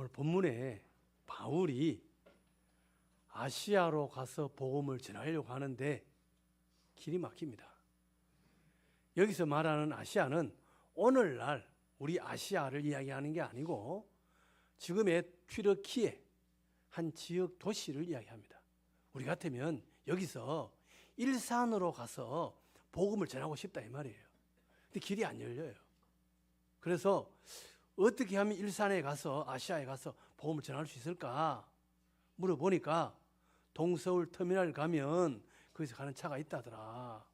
오늘 본문에 바울이 아시아로 가서 복음을 전하려고 하는데 길이 막힙니다. 여기서 말하는 아시아는 오늘날 우리 아시아를 이야기하는 게 아니고 지금의 튀르키예 한 지역 도시를 이야기합니다. 우리 같으면 여기서 일산으로 가서 복음을 전하고 싶다 이 말이에요. 근데 길이 안 열려요. 그래서 어떻게 하면 일산에 가서 아시아에 가서 복음을 전할 수 있을까 물어보니까 동서울 터미널 가면 거기서 가는 차가 있다더라.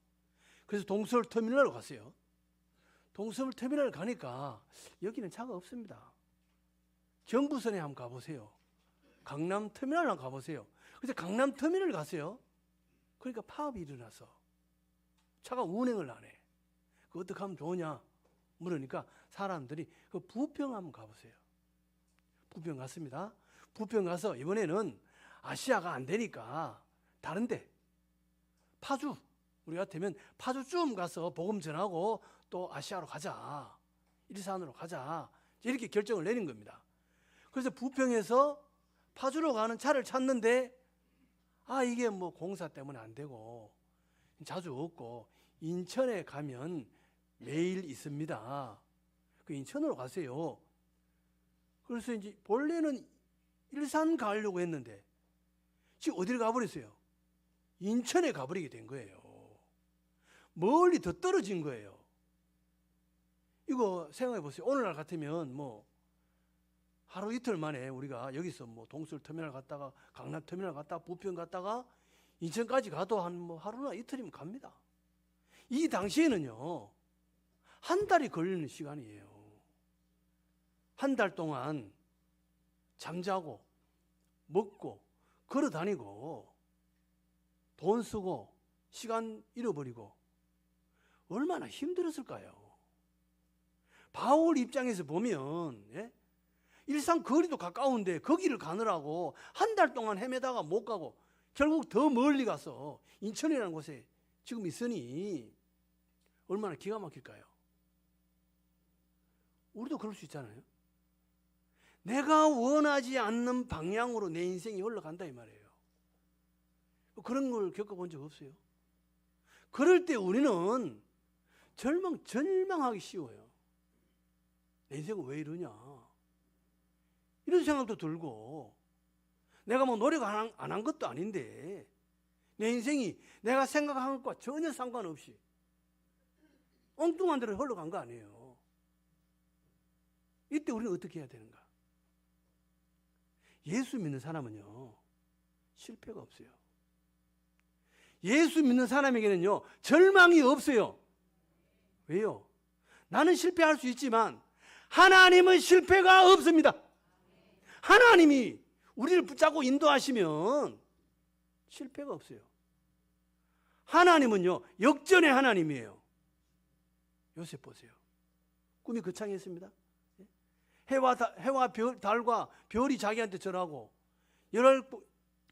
그래서 동서울 터미널로 갔어요. 동서울 터미널 가니까 여기는 차가 없습니다. 경부선에 한번 가보세요. 강남 터미널 한번 가보세요. 그래서 강남 터미널 갔어요. 그러니까 파업이 일어나서 차가 운행을 안 해. 그 어떻게 하면 좋으냐 물으니까 사람들이 그 부평 한번 가보세요. 부평 갔습니다. 부평 가서 이번에는 아시아가 안 되니까 다른데 파주, 우리 같으면 파주쯤 가서 복음 전하고 또 아시아로 가자, 일산으로 가자 이렇게 결정을 내린 겁니다. 그래서 부평에서 파주로 가는 차를 찾는데 이게 뭐 공사 때문에 안 되고 자주 없고 인천에 가면 매일 있습니다. 그 인천으로 가세요. 그래서 이제 본래는 일산 가려고 했는데 지금 어디를 가버렸어요? 인천에 가버리게 된 거예요. 멀리 더 떨어진 거예요. 이거 생각해 보세요. 오늘날 같으면 뭐 하루 이틀 만에 우리가 여기서 뭐 동서울 터미널 갔다가 강남 터미널 갔다가 부평 갔다가 인천까지 가도 한 뭐 하루나 이틀이면 갑니다. 이 당시에는요 한 달이 걸리는 시간이에요. 한 달 동안 잠자고 먹고 걸어 다니고 돈 쓰고 시간 잃어버리고 얼마나 힘들었을까요? 바울 입장에서 보면 일산 거리도 가까운데 거기를 가느라고 한 달 동안 헤매다가 못 가고 결국 더 멀리 가서 인천이라는 곳에 지금 있으니 얼마나 기가 막힐까요? 우리도 그럴 수 있잖아요. 내가 원하지 않는 방향으로 내 인생이 흘러간다 이 말이에요. 그런 걸 겪어본 적 없어요? 그럴 때 우리는 절망하기 쉬워요. 내 인생은 왜 이러냐 이런 생각도 들고 내가 뭐 노력 안 한 것도 아닌데 내 인생이 내가 생각한 것과 전혀 상관없이 엉뚱한 데로 흘러간 거 아니에요. 이때 우리는 어떻게 해야 되는가? 예수 믿는 사람은요 실패가 없어요. 예수 믿는 사람에게는요 절망이 없어요. 왜요? 나는 실패할 수 있지만 하나님은 실패가 없습니다. 하나님이 우리를 붙잡고 인도하시면 실패가 없어요. 하나님은요 역전의 하나님이에요. 요셉 보세요. 꿈이 거창했습니다. 해와 달과 별이 자기한테 절하고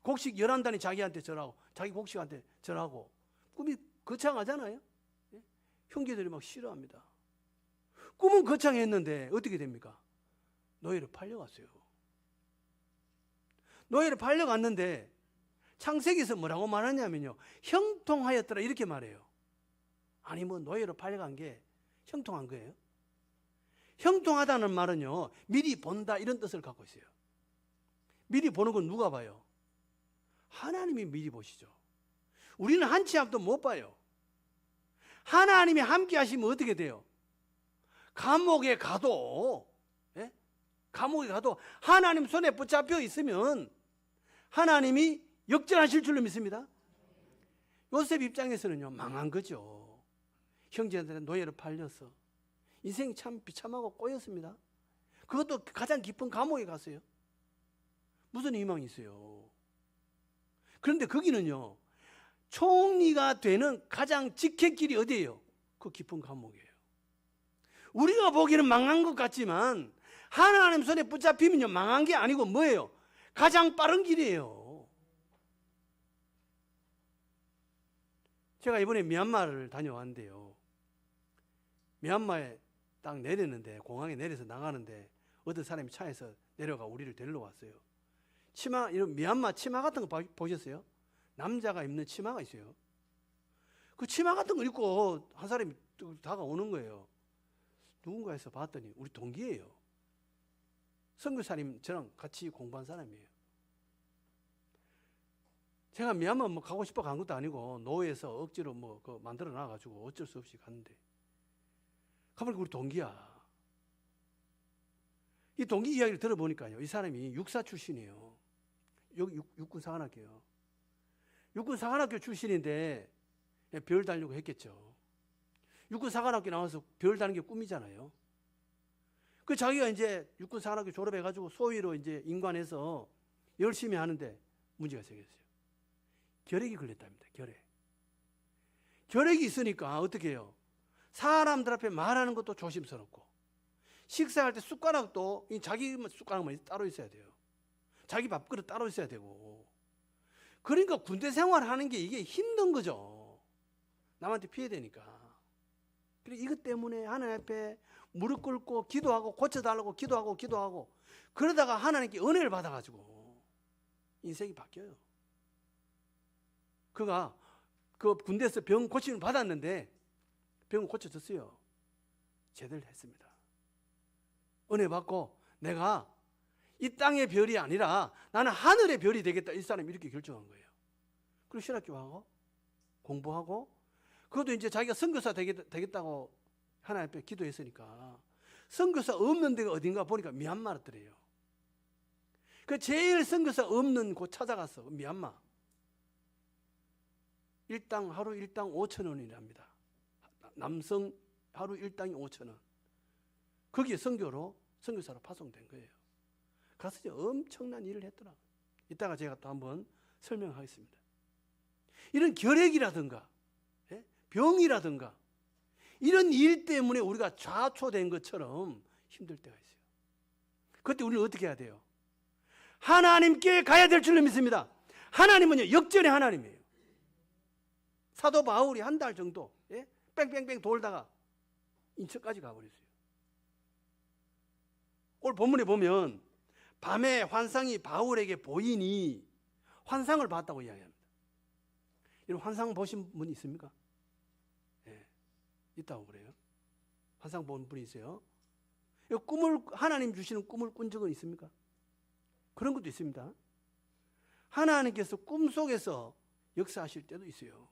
곡식 11단이 자기한테 절하고 자기 곡식한테 절하고 꿈이 거창하잖아요. 형제들이 막 싫어합니다. 꿈은 거창했는데 어떻게 됩니까? 노예로 팔려갔어요. 노예로 팔려갔는데 창세기에서 뭐라고 말하냐면요 형통하였더라 이렇게 말해요. 아니 뭐 노예로 팔려간 게 형통한 거예요? 형통하다는 말은요 미리 본다 이런 뜻을 갖고 있어요. 미리 보는 건 누가 봐요? 하나님이 미리 보시죠. 우리는 한 치 앞도 못 봐요. 하나님이 함께 하시면 어떻게 돼요? 감옥에 가도 하나님 손에 붙잡혀 있으면 하나님이 역전하실 줄로 믿습니다. 요셉 입장에서는요 망한 거죠. 형제한테 노예로 팔려서 인생이 참 비참하고 꼬였습니다. 그것도 가장 깊은 감옥에 갔어요. 무슨 희망이 있어요? 그런데 거기는요 총리가 되는 가장 직행길이 어디예요? 그 깊은 감옥이에요. 우리가 보기에는 망한 것 같지만 하나님 손에 붙잡히면요 망한 게 아니고 뭐예요? 가장 빠른 길이에요. 제가 이번에 미얀마를 다녀왔는데요 미얀마에 딱 내렸는데 공항에 내려서 나가는데 어떤 사람이 차에서 내려가 우리를 데리러 왔어요. 치마, 이런 미얀마 치마 같은 거 보셨어요? 남자가 입는 치마가 있어요. 그 치마 같은 거 입고 한 사람이 다가오는 거예요. 누군가 해서 봤더니 우리 동기예요. 선교사님 저랑 같이 공부한 사람이에요. 제가 미얀마 뭐 가고 싶어 간 것도 아니고 노예에서 억지로 뭐 만들어 놔가지고 어쩔 수 없이 갔는데 가보니까 우리 동기야. 이 동기 이야기를 들어보니까요, 이 사람이 육사 출신이에요. 여기 육군사관학교요. 육군사관학교 출신인데 별 달려고 했겠죠. 육군사관학교 나와서 별 다는 게 꿈이잖아요. 그 자기가 이제 육군사관학교 졸업해가지고 소위로 이제 인관해서 열심히 하는데 문제가 생겼어요. 결핵이 걸렸답니다. 결핵이 있으니까 어떻게 해요? 사람들 앞에 말하는 것도 조심스럽고, 식사할 때 숟가락도 자기 숟가락만 따로 있어야 돼요. 자기 밥그릇 따로 있어야 되고. 그러니까 군대 생활하는 게 이게 힘든 거죠. 남한테 피해되니까. 그래 이것 때문에 하나님 앞에 무릎 꿇고 기도하고 고쳐달라고 기도하고 그러다가 하나님께 은혜를 받아가지고 인생이 바뀌어요. 그가 그 군대에서 병 고침을 받았는데 병은 고쳐졌어요. 제대로 했습니다. 은혜 받고 내가 이 땅의 별이 아니라 나는 하늘의 별이 되겠다. 이 사람이 이렇게 결정한 거예요. 그리고 신학교하고 공부하고 그것도 이제 자기가 선교사 되겠다고 하나님 앞에 기도했으니까 선교사 없는 데가 어딘가 보니까 미얀마였더래요. 그 제일 선교사 없는 곳 찾아갔어. 미얀마. 하루 일당 5,000원이랍니다. 남성 하루 일당이 5,000원. 거기에 선교사로 파송된 거예요. 가서 이제 엄청난 일을 했더라. 이따가 제가 또 한번 설명하겠습니다. 이런 결핵이라든가 병이라든가 이런 일 때문에 우리가 좌초된 것처럼 힘들 때가 있어요. 그때 우리는 어떻게 해야 돼요? 하나님께 가야 될 줄로 믿습니다. 하나님은요, 역전의 하나님이에요. 사도 바울이 한 달 정도 뺑뺑뺑 돌다가 인천까지 가버렸어요. 오늘 본문에 보면 밤에 환상이 바울에게 보이니 환상을 봤다고 이야기합니다. 이런 환상 보신 분 있습니까? 있다고 그래요. 환상 본 분이 있어요. 하나님 주시는 꿈을 꾼 적은 있습니까? 그런 것도 있습니다. 하나님께서 꿈속에서 역사하실 때도 있어요.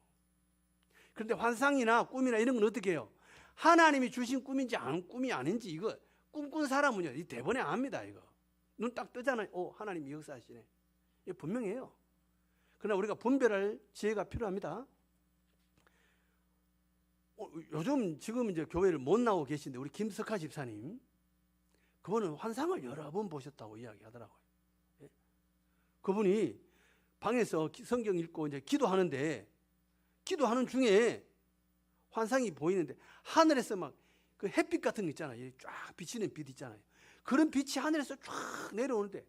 그런데 환상이나 꿈이나 이런 건 어떻게 해요? 하나님이 주신 꿈인지 꿈이 아닌지 이거 꿈꾼 사람은요, 이 대본에 압니다. 이거 눈 딱 뜨잖아요. 하나님이 역사하시네. 이거 분명해요. 그러나 우리가 분별할 지혜가 필요합니다. 요즘 지금 이제 교회를 못 나오고 계신데 우리 김석하 집사님, 그분은 환상을 여러 번 보셨다고 이야기하더라고요. 그분이 방에서 성경 읽고 이제 기도하는데 기도하는 중에 환상이 보이는데 하늘에서 막 그 햇빛 같은 거 있잖아요. 쫙 비치는 빛 있잖아요. 그런 빛이 하늘에서 쫙 내려오는데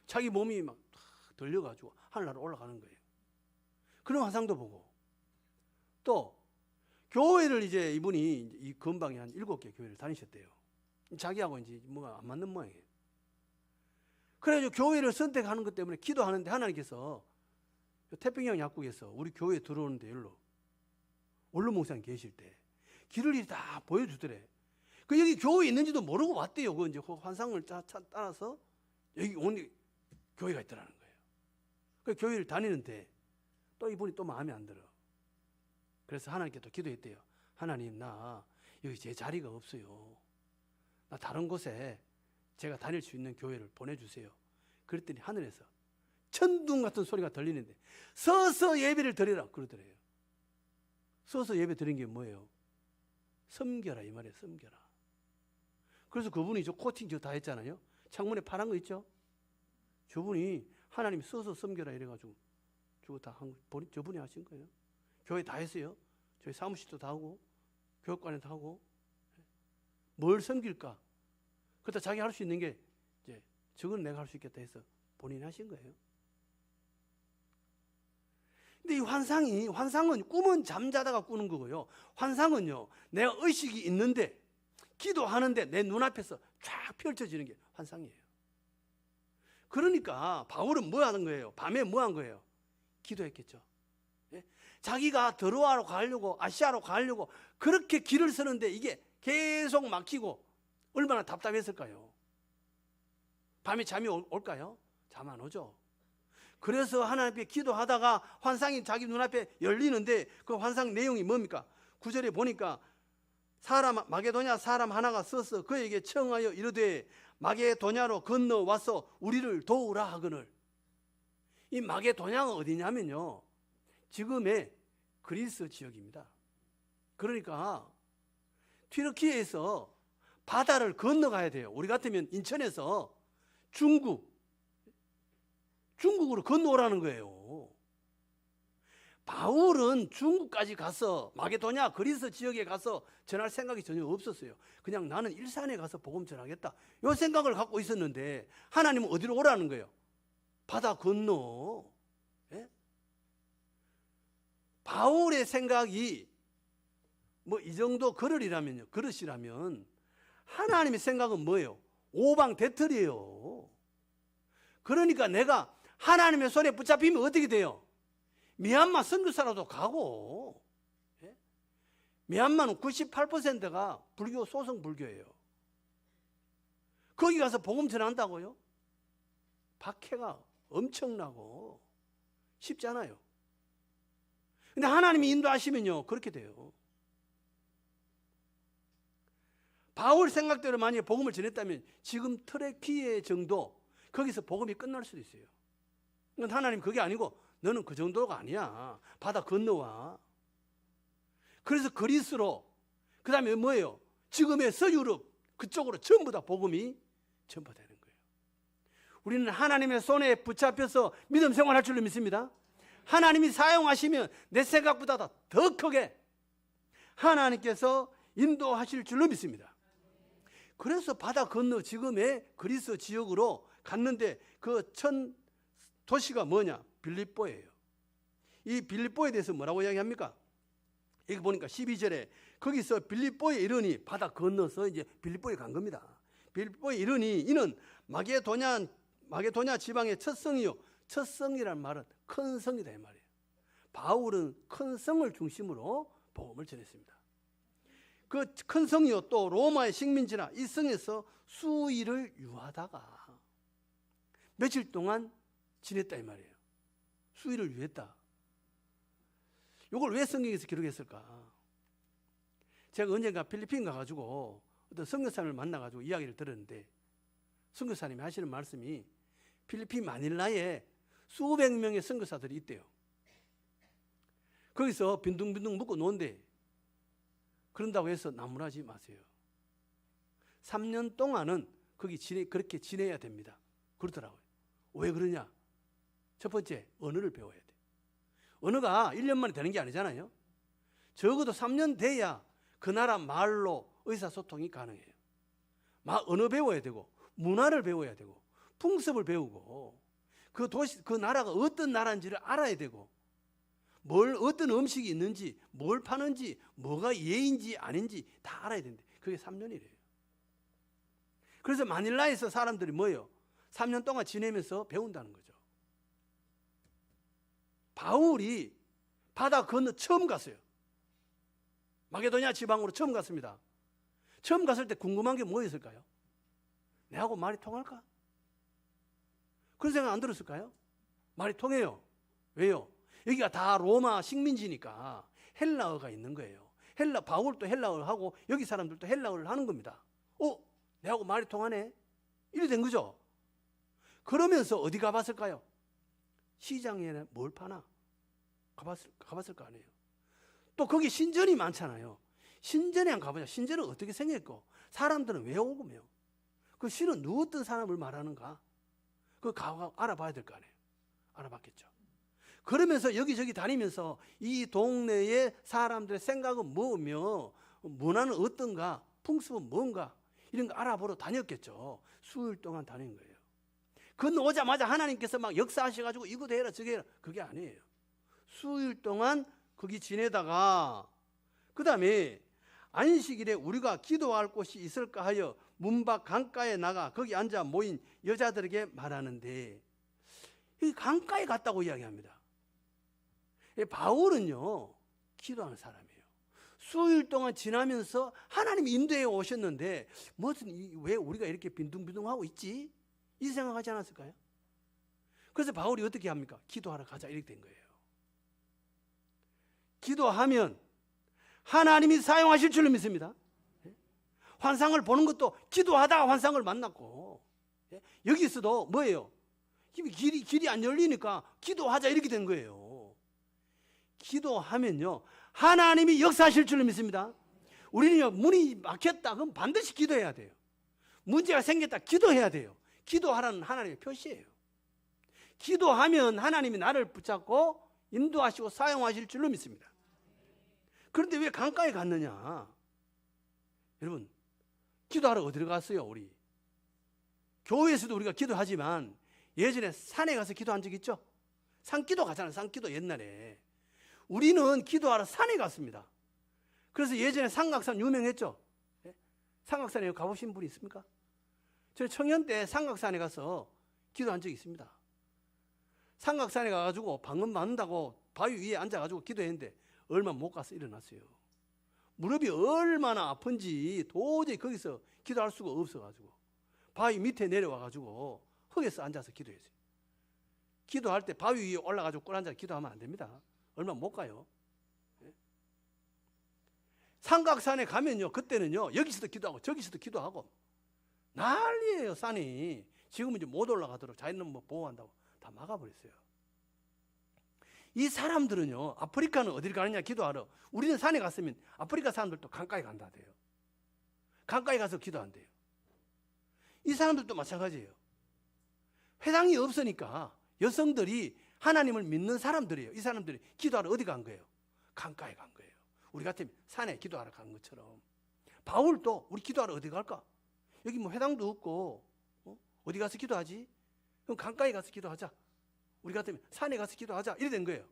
자기 몸이 막 들려가지고 하늘나라 올라가는 거예요. 그런 환상도 보고 또 교회를 이제 이분이 이 근방에 한 7개 교회를 다니셨대요. 자기하고 이제 뭐가 안 맞는 모양이에요. 그래가지고 교회를 선택하는 것 때문에 기도하는데 하나님께서 태평양 약국에서 우리 교회에 들어오는데 일로 원로 목사님 계실 때 길을 다 보여주더래. 그 여기 교회 있는지도 모르고 왔대요. 그 이제 환상을 따라서 여기 온 교회가 있더라는 거예요. 그 교회를 다니는데 또 이분이 또 마음에 안 들어. 그래서 하나님께 또 기도했대요. 하나님, 나 여기 제 자리가 없어요. 나 다른 곳에 제가 다닐 수 있는 교회를 보내주세요. 그랬더니 하늘에서 천둥 같은 소리가 들리는데 서서 예배를 드리라 그러더래요. 서서 예배 드린 게 뭐예요? 섬겨라 이 말이에요. 섬겨라. 그래서 그분이 저 코팅 다 했잖아요. 창문에 파란 거 있죠? 저분이 하나님 서서 섬겨라 이래가지고 저거 다 한 저분이 하신 거예요. 교회 다 했어요. 저희 사무실도 다 하고 교육관에 다 하고. 뭘 섬길까? 그러다 자기 할 수 있는 게 이제 저건 내가 할 수 있겠다 해서 본인이 하신 거예요. 근데 이 환상은 꿈은 잠자다가 꾸는 거고요. 환상은요, 내가 의식이 있는데 기도하는데 내 눈앞에서 쫙 펼쳐지는 게 환상이에요. 그러니까 바울은 뭐 하는 거예요? 밤에 뭐 한 거예요? 기도했겠죠. 예? 자기가 드로아로 가려고, 아시아로 가려고 그렇게 길을 쓰는데 이게 계속 막히고 얼마나 답답했을까요? 밤에 잠이 올까요? 잠 안 오죠. 그래서 하나님께 기도하다가 환상이 자기 눈앞에 열리는데 그 환상 내용이 뭡니까? 9절에 보니까 마게도냐 사람 하나가 서서 그에게 청하여 이르되 마게도냐로 건너와서 우리를 도우라 하거늘. 이 마게도냐가 어디냐면요, 지금의 그리스 지역입니다. 그러니까 튀르키예에서 바다를 건너가야 돼요. 우리 같으면 인천에서 중국으로 건너오라는 거예요. 바울은 중국까지 가서 마게도냐 그리스 지역에 가서 전할 생각이 전혀 없었어요. 그냥 나는 일산에 가서 복음 전하겠다, 이 생각을 갖고 있었는데 하나님은 어디로 오라는 거예요? 바다 건너. 예? 바울의 생각이 뭐 이 정도 그릇이라면 하나님의 생각은 뭐예요? 오방대틀이에요. 그러니까 내가 하나님의 손에 붙잡히면 어떻게 돼요? 미얀마 선교사라도 가고. 예? 미얀마는 98%가 소성 불교예요. 거기 가서 복음 전한다고요? 박해가 엄청나고 쉽지 않아요. 근데 하나님이 인도하시면요, 그렇게 돼요. 바울 생각대로 만약에 복음을 전했다면 지금 트레키에 정도, 거기서 복음이 끝날 수도 있어요. 그러니까 하나님 그게 아니고 너는 그 정도가 아니야, 바다 건너와. 그래서 그리스로, 그 다음에 뭐예요? 지금의 서유럽 그쪽으로 전부 다 복음이 전파되는 거예요. 우리는 하나님의 손에 붙잡혀서 믿음 생활할 줄로 믿습니다. 하나님이 사용하시면 내 생각보다 더 크게 하나님께서 인도하실 줄로 믿습니다. 그래서 바다 건너 지금의 그리스 지역으로 갔는데 그 첫 도시가 뭐냐? 빌립보예요. 이 빌립보에 대해서 뭐라고 이야기합니까? 여기 보니까 12절에 거기서 빌립보에 이르니, 바다 건너서 이제 빌립보에 간 겁니다. 빌립보에 이르니 이는 마게도냐 지방의 첫 성이요. 첫 성이란 말은 큰 성이다 이 말이에요. 바울은 큰 성을 중심으로 복음을 전했습니다. 그 큰 성이요 또 로마의 식민지라 이 성에서 수일을 유하다가 며칠 동안 지냈다 이 말이에요. 수일을 유했다. 이걸 왜 성경에서 기록했을까? 제가 언젠가 필리핀 가가지고 어떤 선교사님을 만나가지고 이야기를 들었는데, 선교사님이 하시는 말씀이 필리핀 마닐라에 수백 명의 선교사들이 있대요. 거기서 빈둥빈둥 묵고 노는데, 그런다고 해서 나무라지 마세요. 3년 동안은 그렇게 지내야 됩니다. 그러더라고요. 왜 그러냐? 첫 번째, 언어를 배워야 돼. 언어가 1년 만에 되는 게 아니잖아요. 적어도 3년 돼야 그 나라 말로 의사소통이 가능해요. 언어 배워야 되고, 문화를 배워야 되고, 풍습을 배우고, 그 나라가 어떤 나라인지를 알아야 되고, 어떤 음식이 있는지, 뭘 파는지, 뭐가 예인지 아닌지 다 알아야 되는데 그게 3년이래요. 그래서 마닐라에서 사람들이 뭐예요? 3년 동안 지내면서 배운다는 거죠. 바울이 바다 건너 처음 갔어요. 마게도냐 지방으로 처음 갔습니다. 처음 갔을 때 궁금한 게 뭐였을까요? 내하고 말이 통할까? 그런 생각 안 들었을까요? 말이 통해요. 왜요? 여기가 다 로마 식민지니까 헬라어가 있는 거예요. 바울도 헬라어를 하고 여기 사람들도 헬라어를 하는 겁니다. 내하고 말이 통하네? 이래 된 거죠. 그러면서 어디 가봤을까요? 시장에 뭘 파나? 가봤을 거 아니에요. 또 거기 신전이 많잖아요. 신전에 안 가보자. 신전은 어떻게 생겼고, 사람들은 왜 오고며, 그 신은 어떤 사람을 말하는가? 그거 알아봐야 될 거 아니에요. 알아봤겠죠. 그러면서 여기저기 다니면서 이 동네의 사람들의 생각은 뭐며, 문화는 어떤가, 풍습은 뭔가, 이런 거 알아보러 다녔겠죠. 수일 동안 다닌 거예요. 건너오자마자 하나님께서 막 역사하셔가지고 이거 해라 저거 해라, 그게 아니에요. 수일 동안 거기 지내다가 그 다음에 안식일에 우리가 기도할 곳이 있을까 하여 문 밖 강가에 나가 거기 앉아 모인 여자들에게 말하는데, 이 강가에 갔다고 이야기합니다. 바울은요, 기도하는 사람이에요. 수일 동안 지나면서 하나님이 인도해 오셨는데 왜 우리가 이렇게 빈둥빈둥하고 있지? 이 생각하지 않았을까요? 그래서 바울이 어떻게 합니까? 기도하러 가자 이렇게 된 거예요. 기도하면 하나님이 사용하실 줄로 믿습니다. 환상을 보는 것도 기도하다가 환상을 만났고, 여기서도 뭐예요? 길이 안 열리니까 기도하자 이렇게 된 거예요. 기도하면요, 하나님이 역사하실 줄로 믿습니다. 우리는요, 문이 막혔다 그럼 반드시 기도해야 돼요. 문제가 생겼다 기도해야 돼요. 기도하라는 하나님의 표시예요. 기도하면 하나님이 나를 붙잡고 인도하시고 사용하실 줄로 믿습니다. 그런데 왜 강가에 갔느냐? 여러분, 기도하러 어디로 갔어요? 우리 교회에서도 우리가 기도하지만 예전에 산에 가서 기도한 적 있죠? 산기도 가잖아요. 산기도 옛날에. 우리는 기도하러 산에 갔습니다. 그래서 예전에 삼각산 유명했죠? 삼각산에 가보신 분이 있습니까? 저는 청년 때 삼각산에 가서 기도한 적이 있습니다. 삼각산에 가가지고 방금 맞는다고 바위 위에 앉아가지고 기도했는데 얼마 못 가서 일어났어요. 무릎이 얼마나 아픈지 도저히 거기서 기도할 수가 없어가지고 바위 밑에 내려와가지고 흙에서 앉아서 기도했어요. 기도할 때 바위 위에 올라가지고 꿇 앉아 기도하면 안 됩니다. 얼마 못 가요. 삼각산에 가면요, 그때는요, 여기서도 기도하고 저기서도 기도하고 난리예요. 산이 지금은 이제 못 올라가도록 자연은 뭐 보호한다고 다 막아버렸어요. 이 사람들은요, 아프리카는 어딜 가느냐 기도하러. 우리는 산에 갔으면 아프리카 사람들도 강가에 간다대요. 강가에 가서 기도한대요. 이 사람들도 마찬가지예요. 회당이 없으니까 여성들이 하나님을 믿는 사람들이에요. 이 사람들이 기도하러 어디 간 거예요? 강가에 간 거예요. 우리 같으면 산에 기도하러 간 것처럼. 바울도 우리 기도하러 어디 갈까? 여기 뭐 회당도 없고 어디 가서 기도하지? 그럼 강가에 가서 기도하자. 우리 같으면 산에 가서 기도하자. 이래 된 거예요.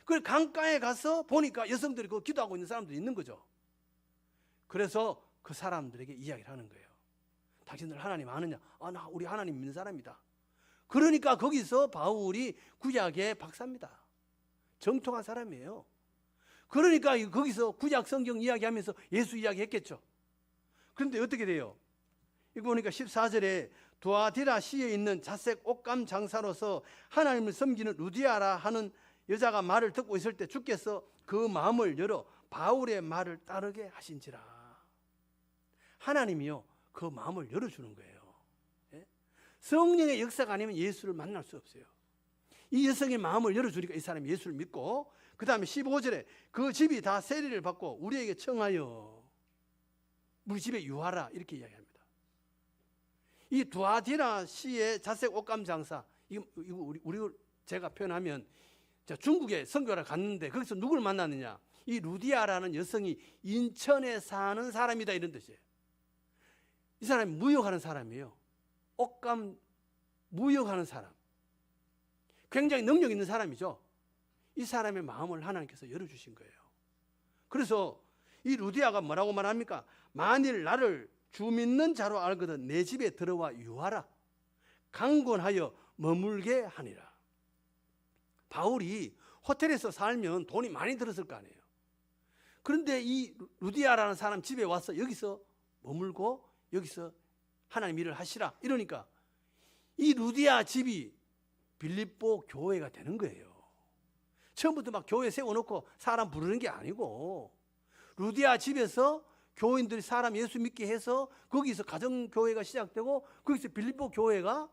그걸 강가에 가서 보니까 여성들이 그 기도하고 있는 사람들이 있는 거죠. 그래서 그 사람들에게 이야기를 하는 거예요. 당신들 하나님 아느냐? 나 우리 하나님 믿는 사람이다. 그러니까 거기서 바울이 구약의 박사입니다. 정통한 사람이에요. 그러니까 거기서 구약 성경 이야기하면서 예수 이야기했겠죠. 그런데 어떻게 돼요? 이거 보니까 14절에 두아디라 시에 있는 자색 옷감 장사로서 하나님을 섬기는 루디아라 하는 여자가 말을 듣고 있을 때 주께서 그 마음을 열어 바울의 말을 따르게 하신지라. 하나님이요, 그 마음을 열어주는 거예요. 성령의 역사가 아니면 예수를 만날 수 없어요. 이 여성의 마음을 열어주니까 이 사람이 예수를 믿고, 그 다음에 15절에 그 집이 다 세리를 받고 우리에게 청하여 우리 집에 유하라 이렇게 이야기합니다. 이 두아디라 시의 자색 옷감 장사, 이거 우리 제가 표현하면, 중국에 선교하러 갔는데 거기서 누구를 만났느냐? 이 루디아라는 여성이 인천에 사는 사람이다 이런 뜻이에요. 이 사람이 무역하는 사람이에요. 옷감 무역하는 사람. 굉장히 능력 있는 사람이죠. 이 사람의 마음을 하나님께서 열어주신 거예요. 그래서 이 루디아가 뭐라고 말합니까? 만일 나를 주 믿는 자로 알거든 내 집에 들어와 유하라. 강권하여 머물게 하니라. 바울이 호텔에서 살면 돈이 많이 들었을 거 아니에요. 그런데 이 루디아라는 사람 집에 와서 여기서 머물고 여기서 하나님 일을 하시라 이러니까 이 루디아 집이 빌립보 교회가 되는 거예요. 처음부터 막 교회 세워놓고 사람 부르는 게 아니고 루디아 집에서 교인들이 사람 예수 믿게 해서 거기서 가정교회가 시작되고 거기서 빌립보 교회가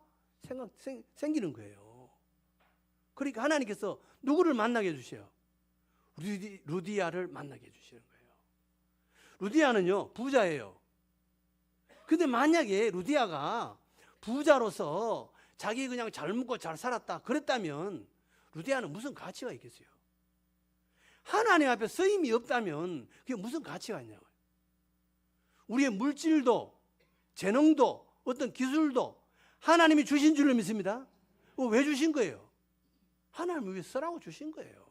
생기는 거예요. 그러니까 하나님께서 누구를 만나게 해주세요? 루디아를 만나게 해주시는 거예요. 루디아는요, 부자예요. 근데 만약에 루디아가 부자로서 자기 그냥 잘 먹고 잘 살았다 그랬다면 루디아는 무슨 가치가 있겠어요? 하나님 앞에 쓰임이 없다면 그게 무슨 가치가 있냐고요. 우리의 물질도 재능도 어떤 기술도 하나님이 주신 줄로 믿습니다. 왜 주신 거예요? 하나님을 위해 쓰라고 주신 거예요.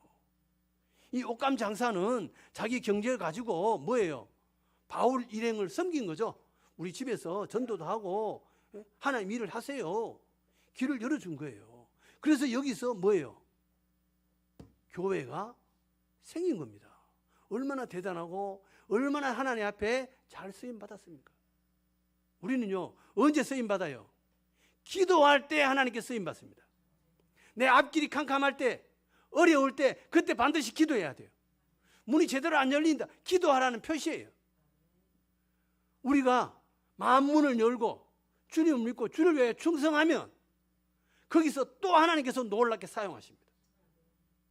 이 옷감 장사는 자기 경제를 가지고 뭐예요? 바울 일행을 섬긴 거죠. 우리 집에서 전도도 하고 하나님 일을 하세요. 길을 열어준 거예요. 그래서 여기서 뭐예요? 교회가 생긴 겁니다. 얼마나 대단하고 얼마나 하나님 앞에 잘 쓰임 받았습니까? 우리는요, 언제 쓰임 받아요? 기도할 때 하나님께 쓰임 받습니다. 내 앞길이 캄캄할 때, 어려울 때, 그때 반드시 기도해야 돼요. 문이 제대로 안 열린다. 기도하라는 표시예요. 우리가 만문을 열고 주님을 믿고 주를 위해 충성하면 거기서 또 하나님께서 놀랍게 사용하십니다.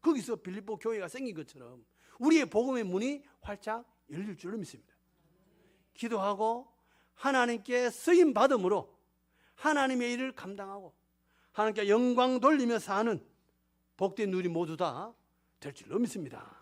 거기서 빌립보 교회가 생긴 것처럼 우리의 복음의 문이 활짝 열릴 줄로 믿습니다. 기도하고 하나님께 쓰임 받음으로 하나님의 일을 감당하고 하나님께 영광 돌리며 사는 복된 우리 모두 다 될 줄로 믿습니다.